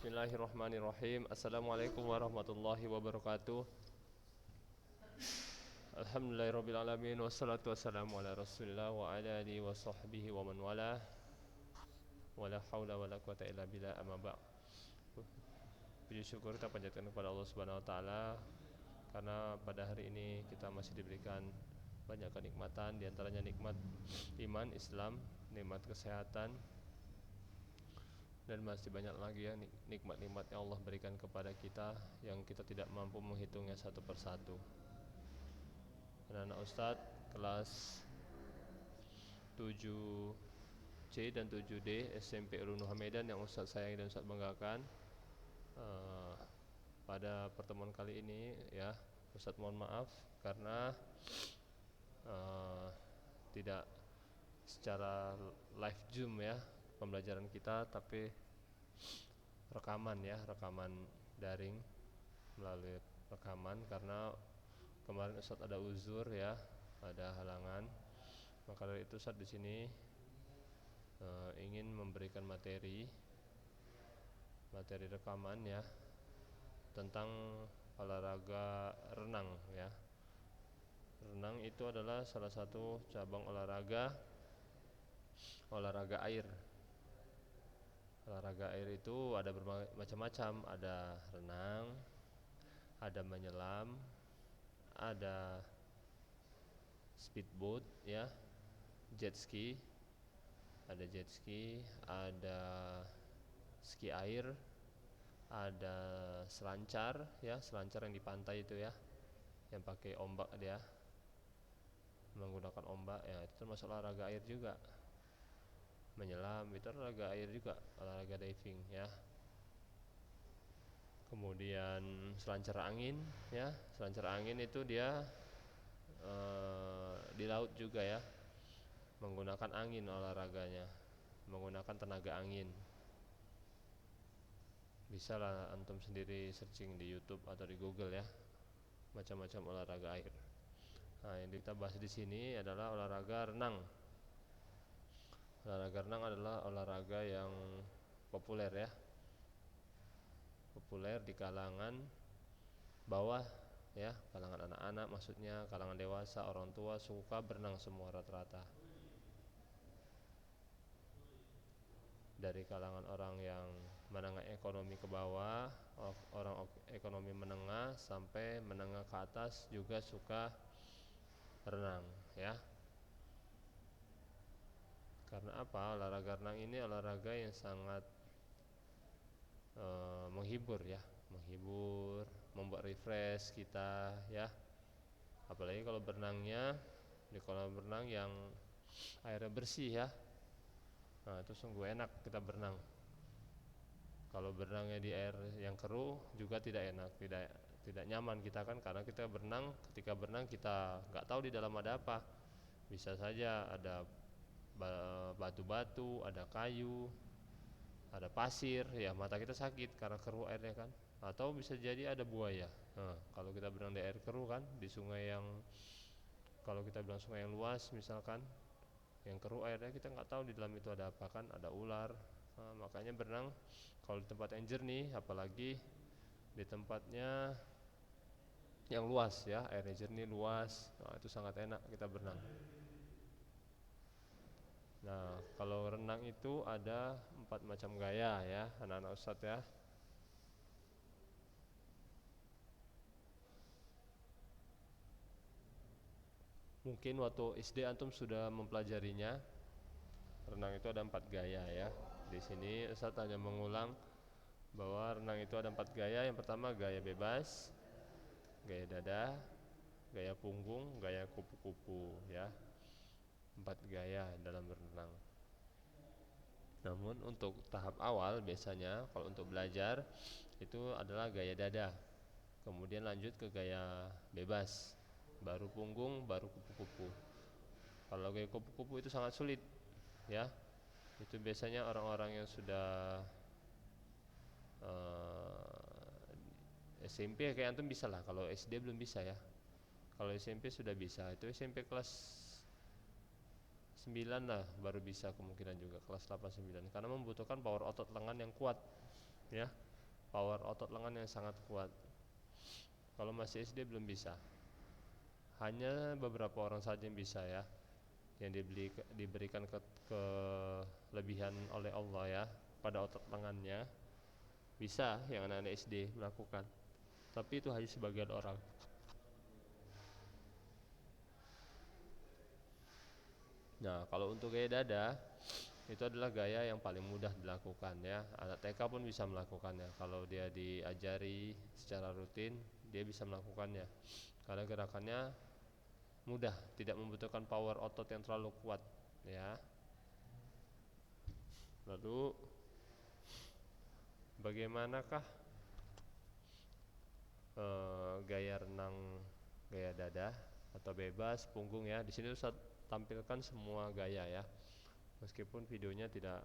Bismillahirrahmanirrahim. Assalamualaikum warahmatullahi wabarakatuh. Alhamdulillahirrabbilalamin. Wassalatu wassalamu ala rasulillah wa ala alihi wa sahbihi wa man wala. Wala hawla wala quwata illa billah, amma ba'd. Puji syukur kita panjatkan kepada Allah Subhanahu wa taala karena pada hari ini kita masih diberikan banyak kenikmatan, di antaranya nikmat iman, Islam, nikmat kesehatan, dan masih banyak lagi ya nikmat-nikmat yang Allah berikan kepada kita yang kita tidak mampu menghitungnya satu persatu. Anak-anak Ustadz kelas 7C dan 7D SMP Ulun Hamidan yang Ustadz sayangi dan Ustadz banggakan, pada pertemuan kali ini ya Ustadz mohon maaf karena tidak secara live Zoom ya pembelajaran kita, tapi rekaman daring melalui rekaman karena kemarin Ustadz ada uzur ya, ada halangan. Maka dari itu Ustadz di sini ingin memberikan materi rekaman ya tentang olahraga renang ya. Renang itu adalah salah satu cabang olahraga air. Olahraga air itu ada bermacam-macam, ada renang, ada menyelam, ada speedboat ya, jet ski, ada ski air, ada selancar ya, selancar yang di pantai itu ya, yang pakai ombak dia, menggunakan ombak ya, itu termasuk olahraga air juga. Menyelam itu olahraga air juga, olahraga diving ya. Kemudian selancar angin ya, selancar angin itu dia di laut juga ya, menggunakan angin olahraganya, menggunakan tenaga angin. Bisa lah antum sendiri searching di YouTube atau di Google ya, macam-macam olahraga air. Nah, yang kita bahas di sini adalah olahraga renang. Olahraga renang adalah olahraga yang populer ya, populer di kalangan bawah ya, kalangan anak-anak maksudnya, kalangan dewasa, orang tua suka berenang semua rata-rata. Dari kalangan orang yang menengah ekonomi ke bawah, orang ekonomi menengah sampai menengah ke atas juga suka renang ya. Karena apa? Olahraga renang ini olahraga yang sangat menghibur ya, menghibur, membuat refresh kita ya. Apalagi kalau berenangnya di kolam renang yang airnya bersih ya. Nah, itu sungguh enak kita berenang. Kalau berenangnya di air yang keruh juga tidak enak, tidak nyaman kita kan, karena kita berenang, ketika berenang kita nggak tahu di dalam ada apa. Bisa saja ada batu-batu, ada kayu, ada pasir, ya mata kita sakit karena keruh airnya kan. Atau bisa jadi ada buaya. Nah, kalau kita berenang di air keruh kan, di sungai yang, kalau kita bilang sungai yang luas misalkan, yang keruh airnya, kita nggak tahu di dalam itu ada apa kan, ada ular. Nah, makanya berenang kalau di tempat yang jernih, apalagi di tempatnya yang luas ya, airnya jernih luas, nah, itu sangat enak kita berenang. Nah, kalau renang itu ada 4 macam gaya ya, anak-anak Ustadz ya. Mungkin waktu SD antum sudah mempelajarinya. Renang itu ada 4 gaya ya. Di sini Ustadz hanya mengulang bahwa renang itu ada 4 gaya. Yang pertama gaya bebas, gaya dada, gaya punggung, gaya kupu-kupu ya. 4 gaya dalam berenang. Namun untuk tahap awal biasanya kalau untuk belajar itu adalah gaya dada, kemudian lanjut ke gaya bebas, baru punggung, baru kupu-kupu. Kalau gaya kupu-kupu itu sangat sulit ya. Itu biasanya orang-orang yang sudah SMP kayak antum bisa lah, kalau SD belum bisa ya. Kalau SMP sudah bisa, itu SMP kelas 9 lah baru bisa kemungkinan juga, kelas 8 9, karena membutuhkan power otot lengan yang kuat ya. power otot lengan yang sangat kuat. Kalau masih SD belum bisa. Hanya beberapa orang saja yang bisa ya, yang diberikan kelebihan oleh Allah ya pada otot lengannya, bisa yang anak-anak SD melakukan. Tapi itu hanya sebagian orang. Nah, kalau untuk gaya dada itu adalah gaya yang paling mudah dilakukan ya. Anak TK pun bisa melakukannya. Kalau dia diajari secara rutin, dia bisa melakukannya. Karena gerakannya mudah, tidak membutuhkan power otot yang terlalu kuat ya. Lalu bagaimanakah gaya renang gaya dada atau bebas punggung ya? Di sini saya tampilkan semua gaya ya. Meskipun videonya tidak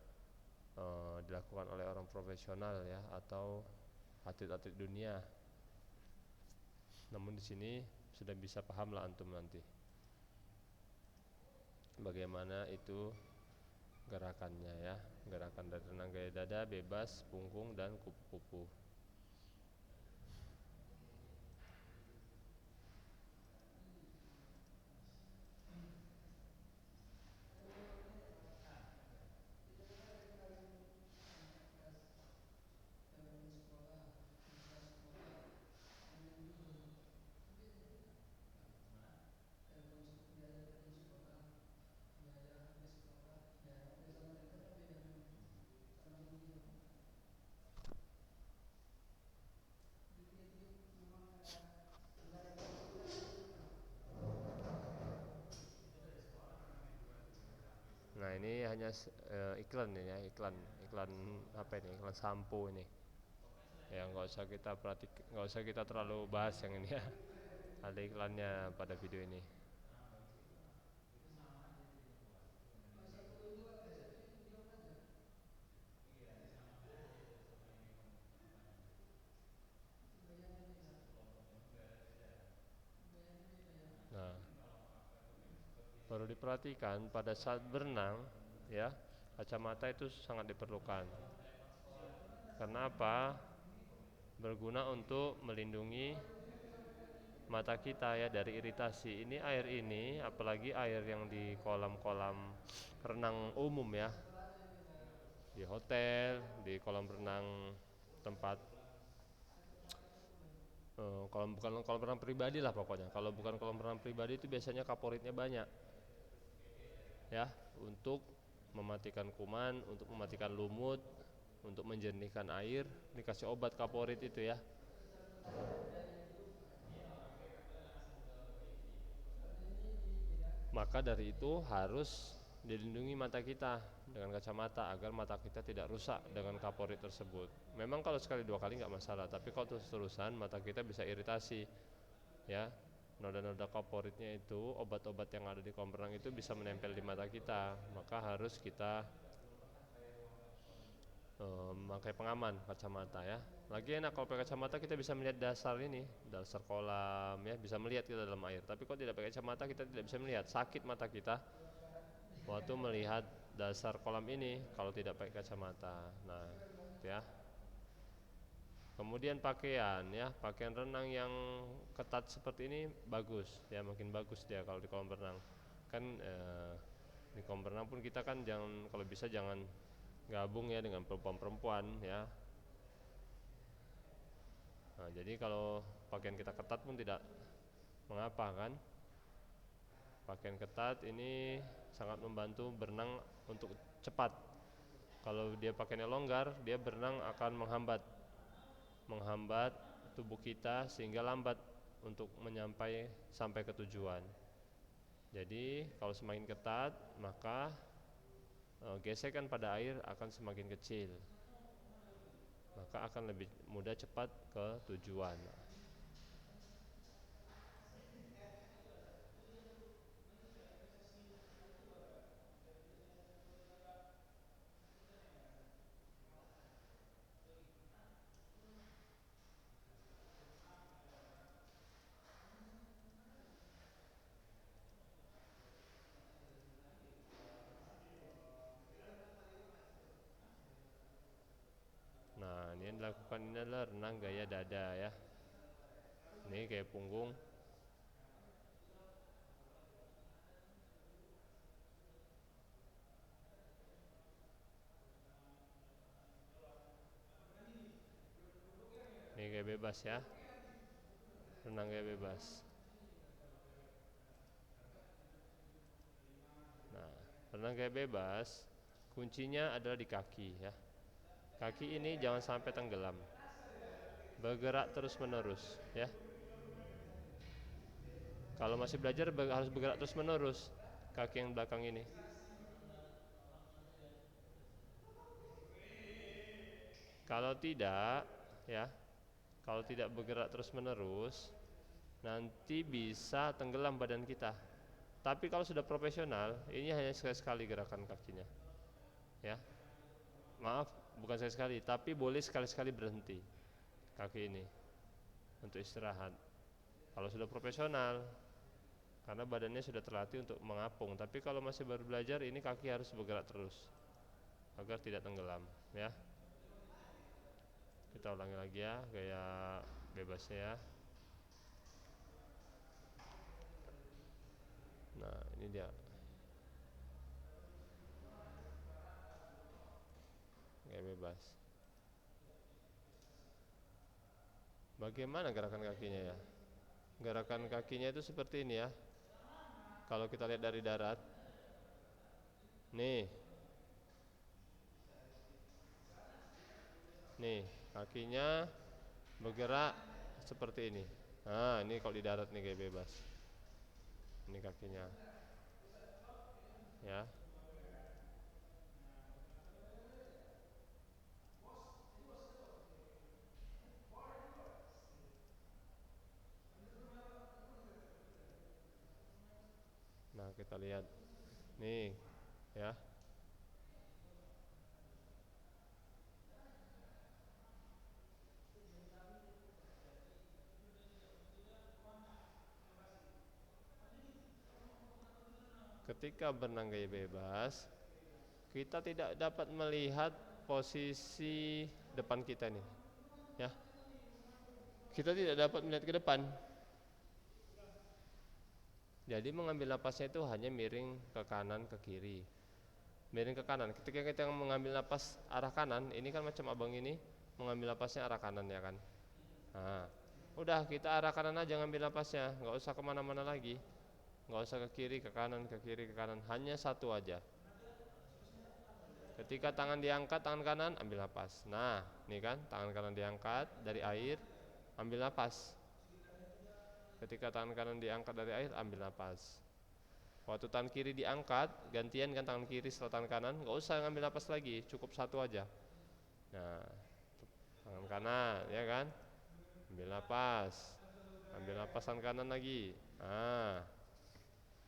dilakukan oleh orang profesional ya atau atlet-atlet dunia, namun di sini sudah bisa paham lah antum nanti bagaimana itu gerakannya ya. Gerakan dari renang gaya dada, bebas punggung dan kupu-kupu. Nah ini hanya iklan ya, iklan apa ini, iklan sampo ini ya, nggak usah kita terlalu bahas yang ini ya. Ada iklannya pada video ini. Nah, perlu diperhatikan pada saat berenang ya, kacamata itu sangat diperlukan. Karena apa? Berguna untuk melindungi mata kita ya dari iritasi. Ini air ini, apalagi air yang di kolam-kolam renang umum ya, di hotel, di kolam renang tempat kalau bukan kolam renang pribadi lah pokoknya. Kalau bukan kolam renang pribadi itu biasanya kaporitnya banyak ya, untuk mematikan kuman, untuk mematikan lumut, untuk menjernihkan air. Dikasih obat kaporit itu ya. Maka dari itu harus dilindungi mata kita dengan kacamata agar mata kita tidak rusak dengan kaporit tersebut. Memang kalau sekali dua kali nggak masalah, tapi kalau terus-terusan mata kita bisa iritasi ya. Noda-noda kaporitnya itu, obat-obat yang ada di kolam renang itu bisa menempel di mata kita. Maka harus kita memakai pengaman kacamata ya. Lagi enak kalau pakai kacamata kita bisa melihat dasar ini, dasar kolam ya, bisa melihat kita dalam air. Tapi kalau tidak pakai kacamata kita tidak bisa melihat, sakit mata kita waktu melihat dasar kolam ini kalau tidak pakai kacamata. Nah, gitu ya. Kemudian pakaian ya, pakaian renang yang ketat seperti ini bagus ya, makin bagus dia kalau di kolam renang. Kan di kolam renang pun kita kan jangan, kalau bisa jangan gabung ya dengan perempuan-perempuan ya. Nah, jadi kalau pakaian kita ketat pun tidak mengapa kan. Pakaian ketat ini sangat membantu berenang untuk cepat. Kalau dia pakaiannya longgar, dia berenang akan menghambat tubuh kita sehingga lambat untuk sampai ke tujuan. Jadi kalau semakin ketat, maka gesekan pada air akan semakin kecil, maka akan lebih mudah cepat ke tujuan. Nah, ini lakukan ini adalah renang gaya dada ya. Ini kayak punggung. Ini kayak bebas ya. Renang kayak bebas. Nah, renang kayak bebas, kuncinya adalah di kaki ya. Kaki ini jangan sampai tenggelam. Bergerak terus menerus ya. Kalau masih belajar harus bergerak terus menerus kaki yang belakang ini. Kalau tidak ya, kalau tidak bergerak terus menerus, nanti bisa tenggelam badan kita. Tapi kalau sudah profesional, ini hanya sekali-sekali gerakan kakinya ya. Maaf, bukan sekali-sekali, tapi boleh sekali-sekali berhenti kaki ini untuk istirahat. Kalau sudah profesional, karena badannya sudah terlatih untuk mengapung. Tapi kalau masih baru belajar, ini kaki harus bergerak terus agar tidak tenggelam ya. Kita ulangi lagi ya, gaya bebasnya ya. Nah, ini dia gaya bebas. Bagaimana gerakan kakinya ya? Gerakan kakinya itu seperti ini ya. Kalau kita lihat dari darat, nih kakinya bergerak seperti ini. Nah, ini kalau di darat nih kayak bebas. Ini kakinya ya. Nah, kita lihat nih ya. Ketika berenang gaya bebas, kita tidak dapat melihat posisi depan kita nih ya. Kita tidak dapat melihat ke depan. Jadi mengambil napasnya itu hanya miring ke kanan ke kiri. Miring ke kanan. Ketika kita mengambil napas arah kanan, ini kan macam abang ini mengambil napasnya arah kanan ya kan. Nah, udah kita arah kanan aja ngambil napasnya, nggak usah kemana-mana lagi, nggak usah ke kiri ke kanan ke kiri ke kanan, hanya satu aja. Ketika tangan diangkat, tangan kanan ambil napas. Nah, nih kan tangan kanan diangkat dari air, ambil napas. Ketika tangan kanan diangkat dari air, ambil napas. Waktu tangan kiri diangkat, gantian kan tangan kiri setelah tangan kanan, nggak usah ngambil napas lagi, cukup satu aja. Nah, tangan kanan ya kan, ambil napas tangan kanan lagi. Nah,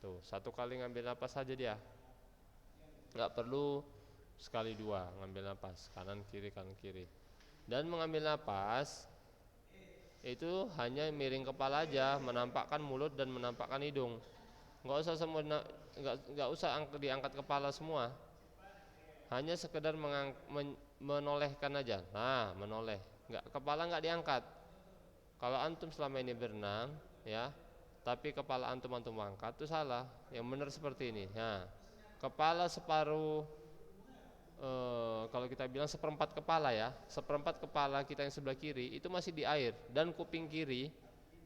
tuh satu kali ngambil napas saja dia, nggak perlu sekali dua ngambil napas kanan kiri. Dan mengambil napas itu hanya miring kepala aja, menampakkan mulut dan menampakkan hidung. Nggak usah semua, nggak usah diangkat kepala semua. Hanya sekedar menolehkan aja. Nah, menoleh. Kepala nggak diangkat. Kalau antum selama ini berenang, ya, tapi kepala antum angkat itu salah. Yang benar seperti ini. Nah, kepala separuh. Kalau kita bilang seperempat kepala ya, seperempat kepala kita yang sebelah kiri itu masih di air dan kuping kiri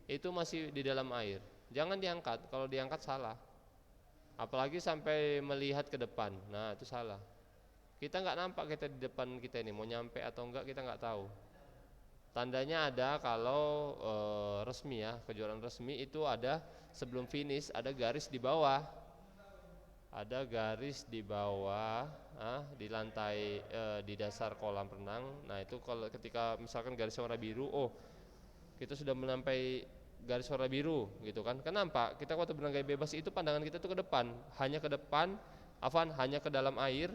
itu masih di dalam air. Jangan diangkat, kalau diangkat salah. Apalagi sampai melihat ke depan, nah itu salah. Kita nggak nampak kita di depan kita ini mau nyampe atau enggak kita nggak tahu. Tandanya ada kalau resmi ya, kejuaraan resmi itu ada sebelum finish ada garis di bawah. Ada garis di bawah, di lantai, di dasar kolam renang. Nah itu kalau ketika misalkan garis warna biru, oh kita sudah menampai garis warna biru gitu kan. Kenapa? Kita waktu berenang gaya bebas itu pandangan kita tuh ke depan, hanya ke depan, hanya ke dalam air,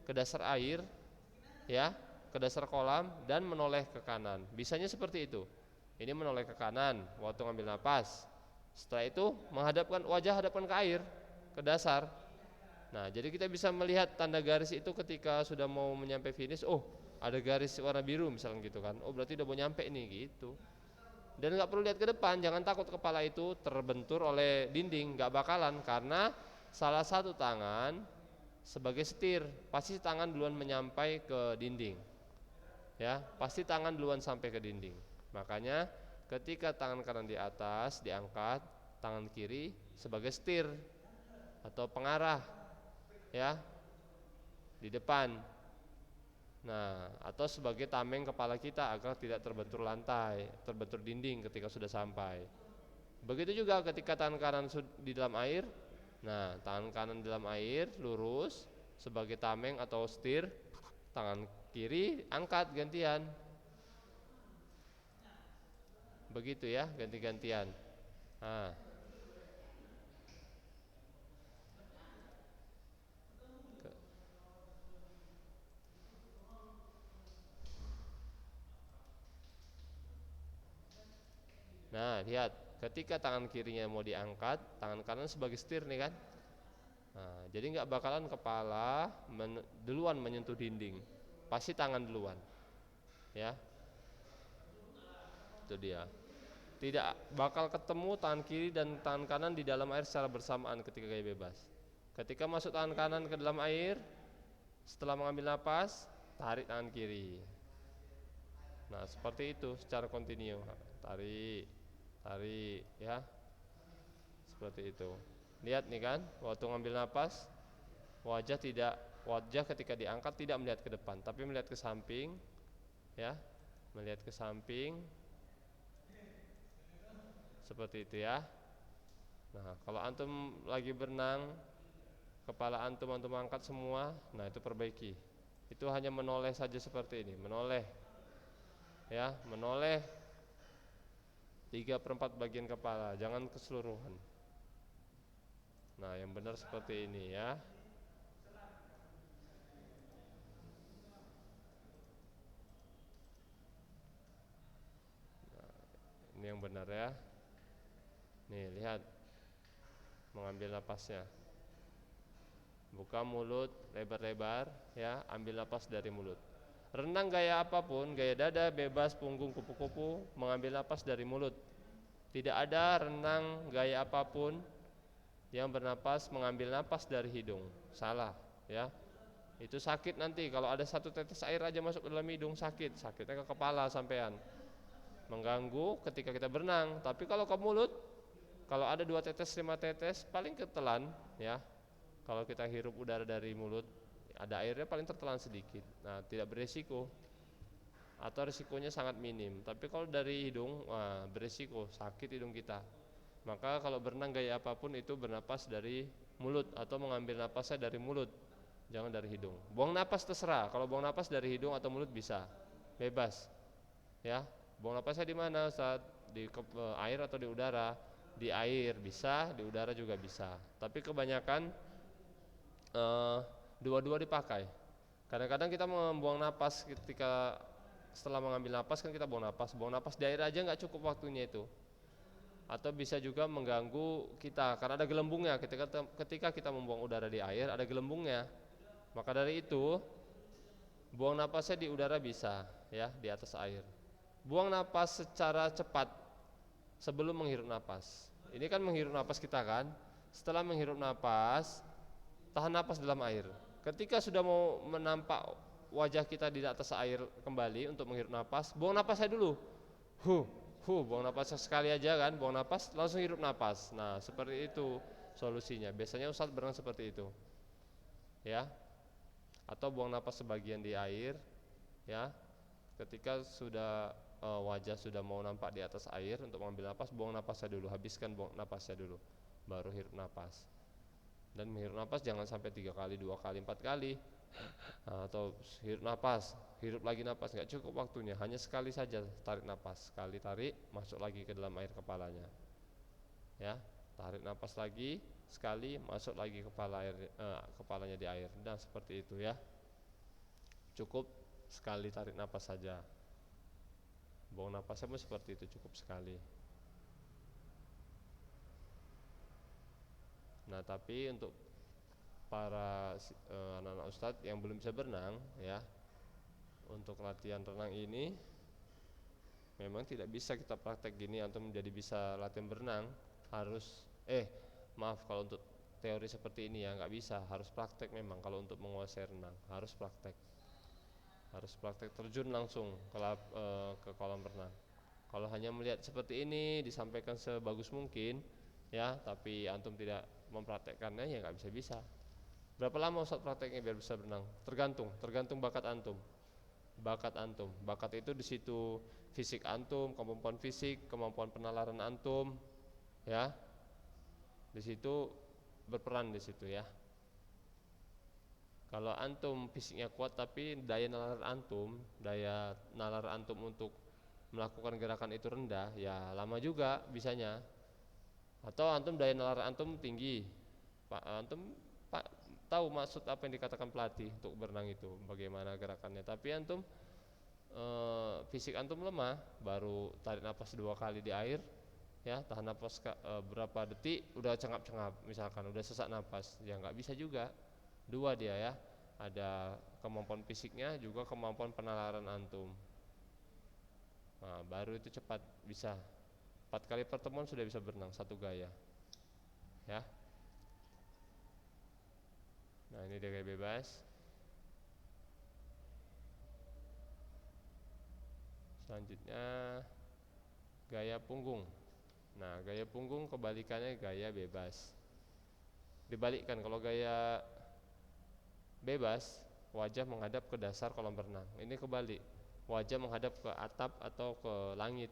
ke dasar air, ya, ke dasar kolam dan menoleh ke kanan. Bisanya seperti itu. Ini menoleh ke kanan waktu ngambil napas. Setelah itu menghadapkan wajah hadapkan ke air, ke dasar. Nah, jadi kita bisa melihat tanda garis itu ketika sudah mau menyampai finish. Oh, ada garis warna biru misalnya gitu kan, oh berarti udah mau nyampe nih gitu. Dan nggak perlu lihat ke depan, jangan takut kepala itu terbentur oleh dinding, nggak bakalan, karena salah satu tangan sebagai setir, pasti tangan duluan menyampai ke dinding, ya pasti tangan duluan sampai ke dinding. Makanya ketika tangan kanan di atas diangkat, tangan kiri sebagai setir atau pengarah, ya di depan. Nah, atau sebagai tameng kepala kita agar tidak terbentur lantai, terbentur dinding ketika sudah sampai. Begitu juga ketika tangan kanan di dalam air. Nah, tangan kanan di dalam air lurus sebagai tameng atau setir, tangan kiri angkat gantian. Begitu ya, ganti-gantian. Nah, lihat, ketika tangan kirinya mau diangkat, tangan kanan sebagai setir nih kan. Nah, jadi nggak bakalan kepala duluan menyentuh dinding, pasti tangan duluan, ya. Itu dia. Tidak bakal ketemu tangan kiri dan tangan kanan di dalam air secara bersamaan ketika gaya bebas. Ketika masuk tangan kanan ke dalam air, setelah mengambil napas, tarik tangan kiri. Nah, seperti itu secara kontinu. Tarik, tarik, ya. Seperti itu. Lihat nih kan, waktu ngambil napas, wajah ketika diangkat tidak melihat ke depan, tapi melihat ke samping, ya. Melihat ke samping. Seperti itu ya. Nah, kalau antum lagi berenang, kepala antum angkat semua, nah itu perbaiki. Itu hanya menoleh saja seperti ini, menoleh, ya, menoleh 3/4 bagian kepala, jangan keseluruhan. Nah, yang benar seperti ini ya. Nah, ini yang benar ya. Nih, lihat. Mengambil napasnya. Buka mulut lebar-lebar ya, ambil napas dari mulut. Renang gaya apapun, gaya dada, bebas, punggung, kupu-kupu, mengambil napas dari mulut. Tidak ada renang gaya apapun yang bernapas mengambil napas dari hidung. Salah, ya. Itu sakit nanti kalau ada satu tetes air aja masuk ke dalam hidung, sakitnya ke kepala sampean. Mengganggu ketika kita berenang. Tapi kalau ke mulut, kalau ada 2 tetes 5 tetes paling ketelan, ya. Kalau kita hirup udara dari mulut, ada airnya paling tertelan sedikit. Nah, tidak beresiko, atau risikonya sangat minim. Tapi kalau dari hidung, wah, beresiko, sakit hidung kita. Maka kalau berenang gaya apapun itu bernapas dari mulut atau mengambil napasnya dari mulut, jangan dari hidung. Buang napas terserah, kalau buang napas dari hidung atau mulut bisa, bebas, ya. Buang napasnya di mana? Saat di air atau di udara? Di air bisa, di udara juga bisa. Tapi kebanyakan dua-dua dipakai. Kadang-kadang kita membuang napas ketika setelah mengambil napas kan kita buang napas di air aja nggak cukup waktunya itu. Atau bisa juga mengganggu kita karena ada gelembungnya. Ketika kita membuang udara di air ada gelembungnya. Maka dari itu buang napasnya di udara bisa, ya, di atas air. Buang napas secara cepat sebelum menghirup napas. Ini kan menghirup napas kita kan. Setelah menghirup napas, tahan napas dalam air. Ketika sudah mau menampak wajah kita di atas air kembali untuk menghirup napas, buang napasnya dulu. Buang napasnya sekali aja kan, buang napas langsung hirup napas. Nah, seperti itu solusinya. Biasanya Ustadz berenang seperti itu. Ya. Atau buang napas sebagian di air, ya. Ketika sudah wajah sudah mau nampak di atas air untuk mengambil napas, buang napasnya dulu, habiskan buang napasnya dulu, baru hirup napas. Dan menghirup napas jangan sampai 3 kali, 2 kali, 4 kali. Atau hirup napas, hirup lagi napas, nggak cukup waktunya, hanya sekali saja tarik napas, sekali tarik, masuk lagi ke dalam air kepalanya. Ya, tarik napas lagi, sekali, masuk lagi kepalanya di air. Dan seperti itu ya. Cukup sekali tarik napas saja. Buang napasnya pun seperti itu, cukup sekali. Nah, tapi untuk para anak-anak ustadz yang belum bisa berenang, ya, untuk latihan renang ini memang tidak bisa kita praktek gini antum menjadi bisa latihan berenang. Harus maaf, kalau untuk teori seperti ini ya nggak bisa, harus praktek. Memang kalau untuk menguasai renang harus praktek, terjun langsung ke kolam renang. Kalau hanya melihat seperti ini disampaikan sebagus mungkin ya, tapi antum tidak mempraktekkannya, ya nggak bisa. Berapa lama Ustaz prakteknya biar bisa berenang? Tergantung bakat antum. Bakat itu di situ fisik antum, kemampuan fisik, kemampuan penalaran antum, ya. Di situ berperan di situ ya. Kalau antum fisiknya kuat tapi daya nalar antum untuk melakukan gerakan itu rendah, ya lama juga bisanya. Atau antum daya nalar antum tinggi, Pak tahu maksud apa yang dikatakan pelatih untuk berenang itu, bagaimana gerakannya. Tapi antum fisik antum lemah, baru tarik nafas 2 kali di air, ya tahan nafas berapa detik, udah cengap-cengap, misalkan udah sesak nafas, ya nggak bisa juga. Dua dia ya, ada kemampuan fisiknya juga kemampuan penalaran antum. Nah, baru itu cepat bisa. 4 kali pertemuan sudah bisa berenang satu gaya, ya. Nah ini dia gaya bebas. Selanjutnya gaya punggung. Nah gaya punggung kebalikannya gaya bebas. Dibalikkan, kalau gaya bebas wajah menghadap ke dasar kolam renang. Ini kebalik, wajah menghadap ke atap atau ke langit.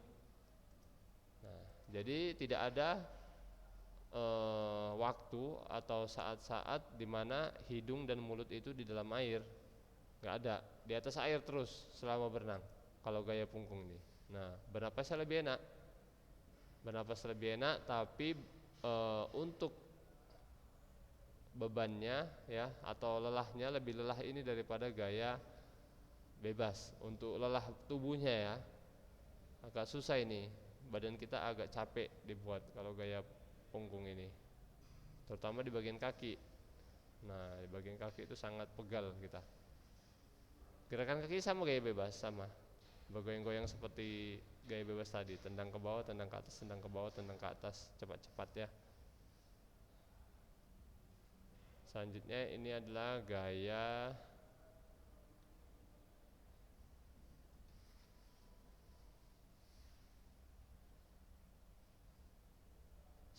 Nah, jadi tidak ada waktu atau saat-saat dimana hidung dan mulut itu di dalam air. Nggak ada, di atas air terus selama berenang kalau gaya punggung ini. Nah, bernapasnya lebih enak, tapi untuk bebannya ya atau lelahnya lebih lelah ini daripada gaya bebas. Untuk lelah tubuhnya ya agak susah ini, badan kita agak capek dibuat kalau gaya punggung ini, terutama di bagian kaki. Nah di bagian kaki itu sangat pegal kita. Gerakan kaki sama gaya bebas, sama bergoyang-goyang seperti gaya bebas tadi, tendang ke bawah, tendang ke atas, tendang ke bawah, tendang ke atas, cepat-cepat ya. Selanjutnya ini adalah gaya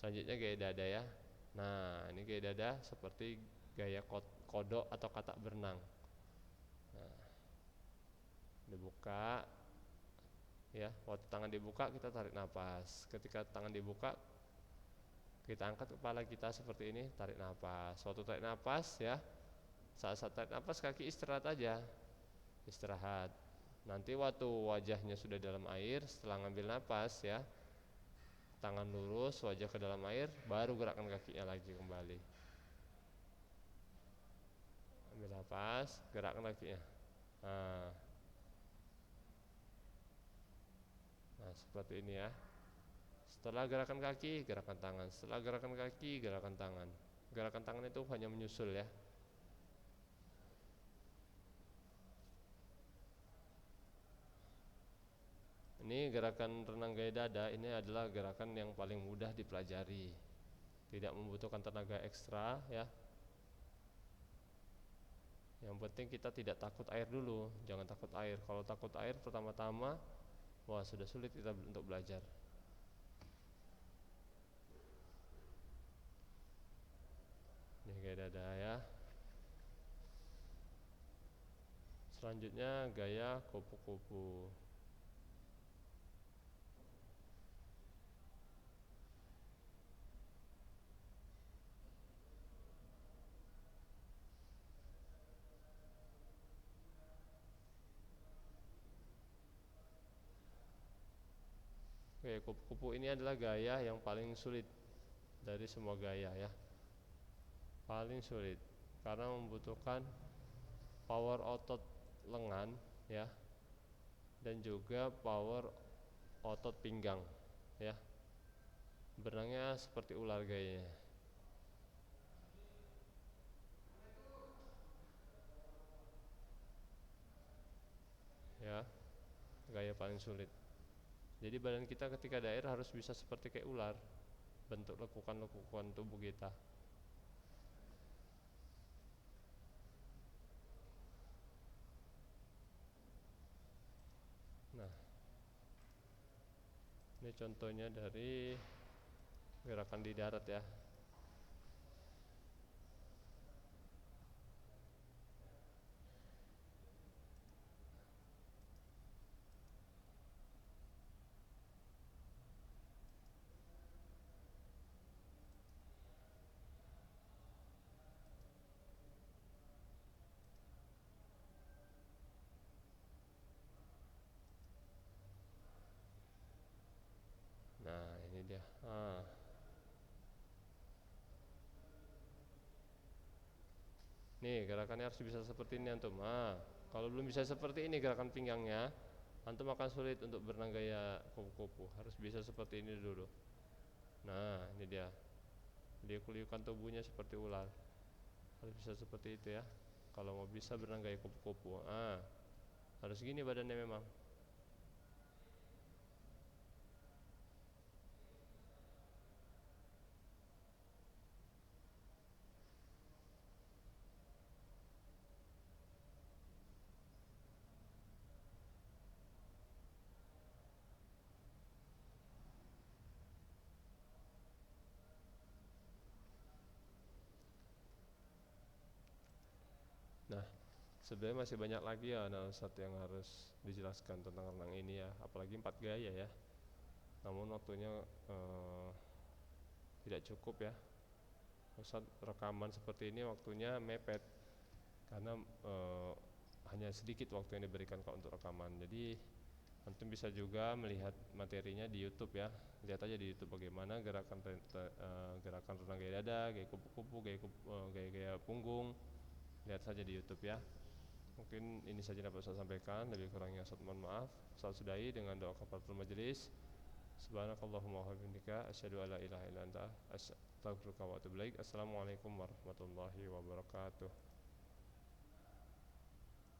gaya dada ya. Nah ini gaya dada seperti gaya kodok atau katak berenang. Nah, dibuka ya, waktu tangan dibuka kita tarik nafas. Ketika tangan dibuka kita angkat kepala kita seperti ini, tarik nafas. Waktu tarik nafas ya, saat tarik nafas kaki istirahat aja, istirahat. Nanti waktu wajahnya sudah dalam air, setelah ngambil nafas ya, tangan lurus, wajah ke dalam air, baru gerakan kakinya lagi kembali. Ambil nafas, gerakkan kakinya. Nah seperti ini ya. Setelah gerakan kaki, gerakan tangan. Setelah gerakan kaki, gerakan tangan. Gerakan tangan itu hanya menyusul ya. Ini gerakan renang gaya dada, ini adalah gerakan yang paling mudah dipelajari. Tidak membutuhkan tenaga ekstra ya. Yang penting kita tidak takut air dulu. Jangan takut air. Kalau takut air pertama-tama, wah sudah sulit kita untuk belajar. Ini gaya dada ya. Selanjutnya gaya kupu-kupu. Oke, kupu-kupu ini adalah gaya yang paling sulit dari semua gaya ya. Paling sulit karena membutuhkan power otot lengan ya, dan juga power otot pinggang ya. Berenangnya seperti ular gayanya. ya, gaya paling sulit. Jadi badan kita ketika dair harus bisa seperti kayak ular, bentuk lekukan-lekukan tubuh kita. Nah, ini contohnya dari gerakan di darat ya. Nah, ini dia. Nih, gerakannya harus bisa seperti ini antum. Kalau belum bisa seperti ini gerakan pinggangnya, antum akan sulit untuk berenang gaya kupu-kupu. Harus bisa seperti ini dulu. Nah, ini dia. Dia keliukan tubuhnya seperti ular. Harus bisa seperti itu ya. Kalau mau bisa berenang gaya kupu-kupu. Harus gini badannya memang. Nah, sebenarnya masih banyak lagi ya satu yang harus dijelaskan tentang renang ini ya, apalagi 4 gaya ya. Namun waktunya tidak cukup ya. Ustaz rekaman seperti ini waktunya mepet karena hanya sedikit waktu yang diberikan kok untuk rekaman. Jadi antum bisa juga melihat materinya di YouTube ya. Lihat aja di YouTube bagaimana gerakan renang gaya dada, gaya kupu-kupu, gaya punggung. Lihat saja di YouTube ya. Mungkin ini saja dapat saya sampaikan, lebih kurangnya saya mohon maaf. Saya sudahi dengan doa kafaratul majelis. Subhanakallahumma wa bihamdika asyhadu an la ilaha illa anta astaghfiruka wa atubu ilaik. Assalamualaikum warahmatullahi wabarakatuh.